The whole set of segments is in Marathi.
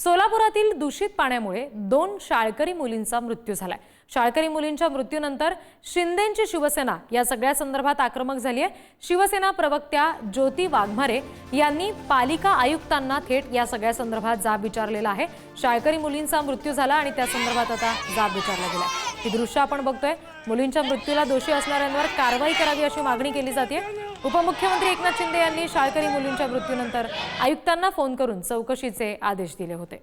सोलापुरातील दूषित पाण्यामुळे 2 शाळकरी मुलींचा मृत्यू झालाय। शाळकरी मुलींच्या मृत्यूनंतर शिंदेंची शिवसेना या सगळ्या संदर्भात आक्रमक झाली आहे। शिवसेना प्रवक्त्या ज्योती वाघमारे यांनी पालिका आयुक्तांना थेट या सगळ्या संदर्भात जाब विचारलेला आहे। शाळकरी मुलींचा मृत्यू झाला आणि त्या संदर्भात आता जाब विचारला गेला। ही दृश्य आपण बघतोय। मुलींच्या मृत्यूला दोषी असणाऱ्यांवर कारवाई करावी अशी मागणी केली जाते। उपमुख्यमंत्री एकनाथ शिंदे यांनी शाळकरी मुलींच्या मृत्यूनंतर आयुक्तांना फोन करून चौकशीचे आदेश दिले होते।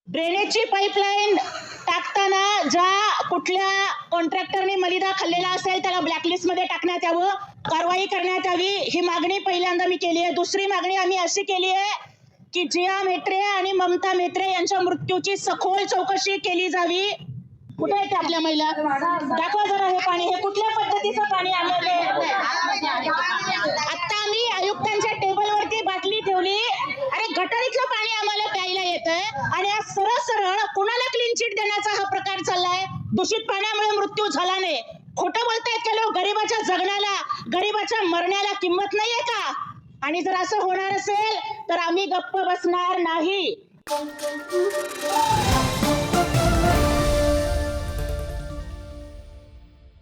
ड्रेनेजची पाईपलाईन टाकताना ज्या कुठल्या कॉन्ट्रॅक्टरने मलिदा खाल्लेला असेल त्याला ब्लॅकलिस्टमध्ये टाकण्यात यावं, कारवाई करण्यात यावी, ही मागणी पहिल्यांदा मी केली आहे। दुसरी मागणी आम्ही अशी केली आहे की जिया म्हेत्रे आणि ममता म्हेत्रे यांच्या मृत्यूची सखोल चौकशी केली जावी। कुठे आहेत आपल्या महिला? दाखवा जरा हे पाणी, हे कुठल्या पद्धतीचं पाणी आलेलं आहे? आता आम्ही आयुक्तांच्या टेबलवरती बाटली ठेवली, अरे गटारीतलं पाणी आम्हाला प्यायला येतंय आणि आज सरळ सरळ कुणाला क्लीन चिट देण्याचा हा प्रकार चाललाय। दूषित पाण्यामुळे मृत्यू झाला नाही, खोटं बोलतायत का लोक? गरीबाच्या जगण्याला, गरीबाच्या मरण्याला किंमत नाहीये का? आणि जर असं होणार असेल तर आम्ही गप्प बसणार नाही।